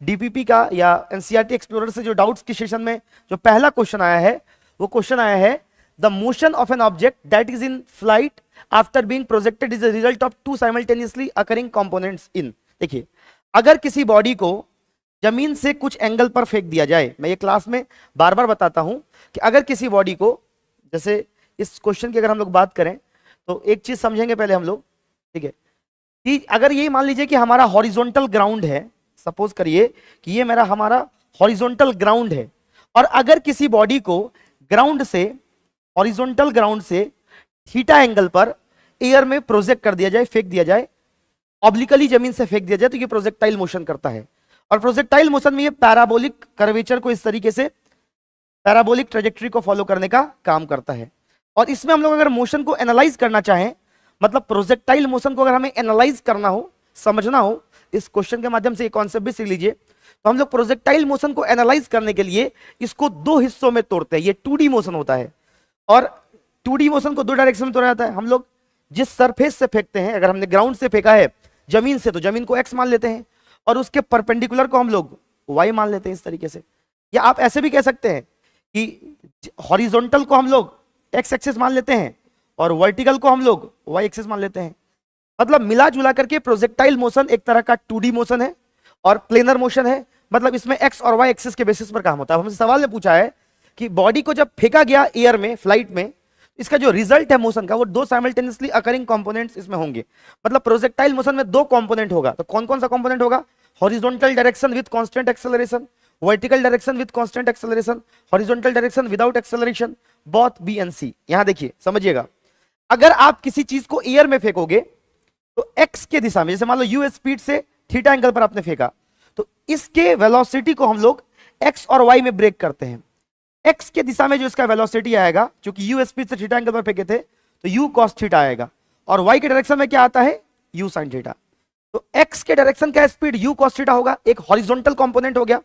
DPP का या NCERT explorer से जो डाउट्स के सेशन में जो पहला क्वेश्चन आया है, वो क्वेश्चन आया है the motion of an object that is in flight after being projected is the result of two simultaneously occurring components in. देखिए, अगर किसी बॉडी को जमीन से कुछ एंगल पर फेंक दिया जाए, मैं ये क्लास में बार बार बताता हूं कि अगर किसी बॉडी को, जैसे इस क्वेश्चन की अगर हम लोग बात करें तो एक चीज समझेंगे पहले हम लोग, ठीक है, कि अगर ये मान लीजिए कि हमारा हॉरिजॉन्टल ग्राउंड है, सपोज करिए कि ये हमारा हॉरिजॉन्टल ग्राउंड है, और अगर किसी बॉडी को ग्राउंड से, हॉरिजॉन्टल ग्राउंड से थीटा एंगल पर एयर में प्रोजेक्ट कर दिया जाए, फेंक दिया जाए, ऑब्लिकली जमीन से फेंक दिया जाए, तो ये प्रोजेक्टाइल मोशन करता है। और प्रोजेक्टाइल मोशन में ये पैराबोलिक कर्वेचर को इस तरीके से, पैराबोलिक ट्रेजेक्टरी को फॉलो करने का काम करता है। और इसमें हम लोग अगर मोशन को एनालाइज करना चाहें, मतलब प्रोजेक्टाइल मोशन को अगर हमें एनालाइज करना हो, समझना हो, इस क्वेश्चन के माध्यम से ये कॉन्सेप्ट भी सीख लीजिए, तो हम लोग प्रोजेक्टाइल मोशन को एनालाइज करने के लिए इसको दो हिस्सों में तोड़ते हैं। ये 2D मोशन होता है, और 2D मोशन को दो डायरेक्शन में तोड़ा जाता है। हम लोग जिस सरफेस से फेंकते हैं, अगर हमने ग्राउंड से फेंका है जमीन से, तो जमीन को एक्स मान लेते हैं, और उसके परपेंडिकुलर को हम लोग वाई मान लेते हैं, इस तरीके से। या आप ऐसे भी कह सकते हैं कि हॉरिजॉन्टल को हम लोग एक्स एक्सिस मान लेते हैं और वर्टिकल को हम लोग वाई एक्सिस मान लेते हैं। मतलब मिला जुला करके प्रोजेक्टाइल मोशन एक तरह का 2D मोशन है और प्लेनर मोशन है। मतलब इसमें एक्स और वाई एक्सिस के बेसिस पर काम होता है। हमसे सवाल ने पूछा है कि बॉडी को जब फेंका गया एयर में, फ्लाइट में, इसका जो रिजल्ट है मोशन का, वो दो साइमल्टेनियसली अकरिंग कंपोनेंट्स इसमें होंगे। मतलब प्रोजेक्टाइल मोशन में दो कंपोनेंट होगा, तो कौन कौन सा कंपोनेंट होगा? Horizontal direction with constant acceleration, vertical direction with constant acceleration, horizontal direction without acceleration, both B and C. यहां देखिए, समझिएगा, अगर आप किसी चीज को एयर में फेंकोगे तो एक्स के दिशा में, जैसे मान लो यू स्पीड से थीटा एंगल पर आपने फेंका, तो इसके वेलोसिटी को हम लोग एक्स और वाई में ब्रेक करते हैं। एक्स के दिशा में जो इसका वेलोसिटी आएगा, क्योंकि यू स्पीड से थीटा एंगल पर फेंके थे, तो यू कॉस थीटा आएगा, और वाई के डायरेक्शन में क्या आता है? You sine theta. तो एक्स के डायरेक्शन का स्पीड यू कॉस थीटा होगा, एक हॉरिजॉन्टल कंपोनेंट हो गया।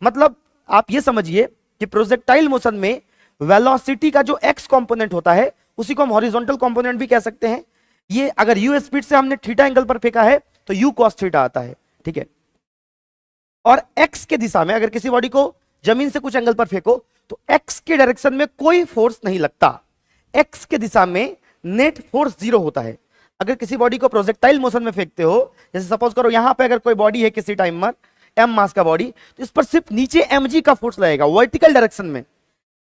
मतलब आप ये समझिए कि प्रोजेक्टाइल मोशन में वेलोसिटी का जो एक्स कंपोनेंट होता है, उसी को हम हॉरिजॉन्टल कंपोनेंट भी कह सकते हैं। ये अगर यू स्पीड से हमने थीटा एंगल पर फेंका है तो यू कॉस थीटा आता है, ठीक है। और एक्स के दिशा में अगर किसी बॉडी को जमीन से कुछ एंगल पर फेंको तो एक्स के डायरेक्शन में कोई फोर्स नहीं लगता, एक्स के दिशा में नेट फोर्स 0 होता है। अगर किसी बॉडी को प्रोजेक्टाइल मोशन में फेंकते हो, जैसे सपोज करो यहां पे अगर कोई बॉडी है किसी टाइम पर एम मास का बॉडी, तो इस पर सिर्फ नीचे mg का फोर्स लगेगा वर्टिकल डायरेक्शन में,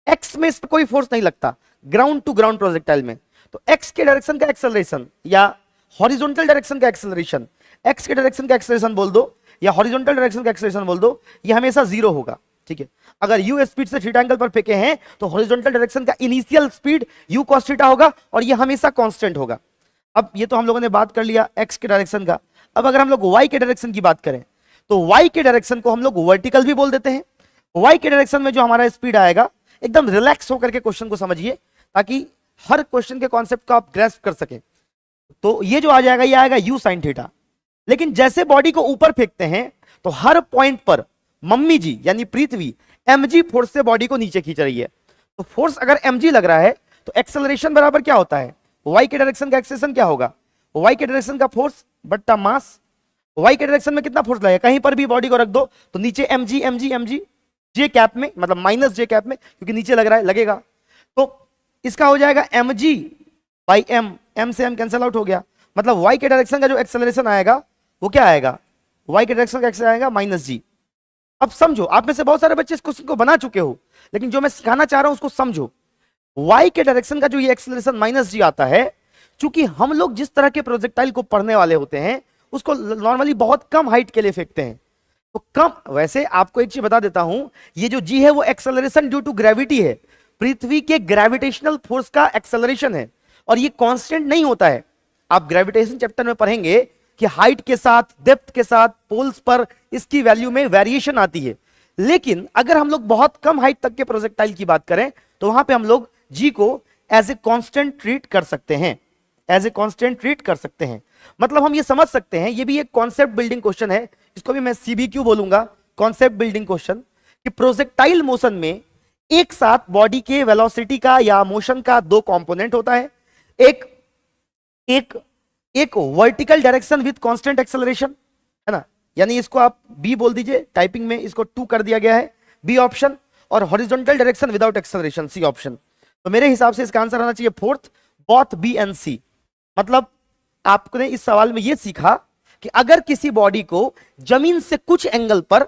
एक्स में इस पर कोई फोर्स नहीं लगता ग्राउंड टू ग्राउंड प्रोजेक्टाइल में। तो एक्स के डायरेक्शन का एक्सेलरेशन या हॉरिजॉन्टल डायरेक्शन का एक्सेलरेशन, एक्स के डायरेक्शन का एक्सेलरेशन बोल दो या हॉरिजॉन्टल डायरेक्शन का एक्सेलरेशन बोल दो, ये हमेशा 0 होगा, ठीक है। अगर यू स्पीड से थीटा एंगल पर फेंके हैं तो हॉरिजॉन्टल डायरेक्शन का initial speed you cos theta होगा और ये हमेशा कांस्टेंट होगा। अब ये तो हम लोगों ने बात कर लिया एक्स के डायरेक्शन का। अब अगर हम लोग वाई के डायरेक्शन की बात करें तो वाई के डायरेक्शन को हम लोग वर्टिकल भी बोल देते हैं। वाई के डायरेक्शन में जो हमारा स्पीड आएगा, एकदम रिलैक्स होकर के क्वेश्चन को समझिए ताकि हर क्वेश्चन के कॉन्सेप्ट को आप ग्रैस्प कर सके। तो ये जो आ जाएगा, ये आएगा यू साइन थीटा। लेकिन जैसे बॉडी को ऊपर फेंकते हैं तो हर पॉइंट पर मम्मी जी यानी पृथ्वी mg फोर्स से बॉडी को नीचे खींच रही है। तो फोर्स अगर mg लग रहा है तो एक्सेलरेशन बराबर क्या होता है? y के डायरेक्शन का एक्सेलरेशन क्या होगा? y के डायरेक्शन का फोर्स बट्टा मास। y के डायरेक्शन में कितना फोर्स लगेगा? कहीं पर भी बॉडी को रख दो तो नीचे mg जे कैप में, मतलब माइनस जे कैप में, क्योंकि नीचे लग रहा है, लगेगा। तो इसका हो जाएगा mg बाई m से m कैंसिल आउट हो गया। मतलब y के डायरेक्शन का जो एक्सेलरेशन आएगा वो क्या आएगा? y के डायरेक्शन का एक्सेलरेशन आएगा माइनस g। अब समझो, आप में से बहुत सारे बच्चे इस क्वेश्चन को बना चुके हो, लेकिन जो मैं सिखाना चाह रहा हूं उसको समझो। y के डायरेक्शन का जो ये एक्सेलरेशन माइनस g आता है, चूंकि हम लोग जिस तरह के प्रोजेक्टाइल को पढ़ने वाले होते हैं उसको नॉर्मली बहुत कम हाइट के लिए फेंकते हैं। तो कम, वैसे आपको एक चीज बता देता हूं, ये जो g है वो एक्सेलरेशन ड्यू टू ग्रेविटी है, पृथ्वी के ग्रेविटेशनल फोर्स का एक्सेलरेशन है, और ये कांस्टेंट नहीं होता है। आप ग्रेविटेशन चैप्टर में पढ़ेंगे कि हाइट के साथ, डेप्थ के साथ, पोल्स पर इसकी वैल्यू में वेरिएशन आती है। लेकिन अगर हम लोग बहुत कम हाइट तक के प्रोजेक्टाइल की बात करें तो वहां पे हम लोग जी को एज ए कांस्टेंट ट्रीट कर सकते हैं, एज ए कांस्टेंट ट्रीट कर सकते हैं। मतलब हम ये समझ सकते हैं, ये भी एक कॉन्सेप्ट बिल्डिंग क्वेश्चन है, इसको भी मैं सीबीक्यू बोलूंगा, कॉन्सेप्ट बिल्डिंग क्वेश्चन, कि प्रोजेक्टाइल मोशन में एक साथ बॉडी के वेलोसिटी का या मोशन का दो कंपोनेंट होता है, एक vertical direction with constant acceleration, है ना, यानी इसको आप बी बोल दीजिए, टाइपिंग में इसको 2 कर दिया गया है, बी ऑप्शन। और horizontal direction without acceleration, C option. तो मेरे हिसाब से इसका आंसर आना चाहिए fourth, both B and C. मतलब आपने इस सवाल में यह सीखा कि अगर किसी बॉडी को जमीन से कुछ एंगल पर,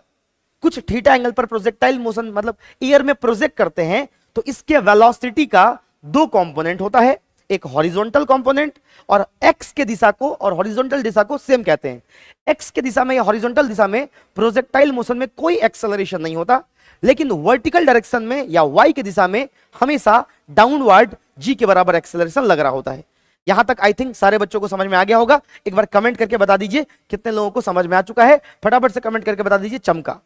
कुछ थीटा एंगल पर प्रोजेक्टाइल मोशन मतलब एयर में प्रोजेक्ट करते हैं, तो इसके वेलोसिटी का 2 कंपोनेंट होता है, एक हॉरिजॉन्टल कंपोनेंट और एक्स के दिशा को और हॉरिजॉन्टल दिशा को सेम कहते हैं। एक्स के दिशा में या हॉरिजॉन्टल दिशा में प्रोजेक्टाइल मोशन में कोई एक्सेलरेशन नहीं होता, लेकिन वर्टिकल डायरेक्शन में या वाई की दिशा में हमेशा डाउनवर्ड जी के बराबर एक्सेलरेशन लग रहा होता है। यहां तक आई थिंक सारे बच्चों को समझ में आ गया होगा। एक बार कमेंट करके बता दीजिए कितने लोगों को समझ में आ चुका है। फटाफट से कमेंट करके बता दीजिए चमका।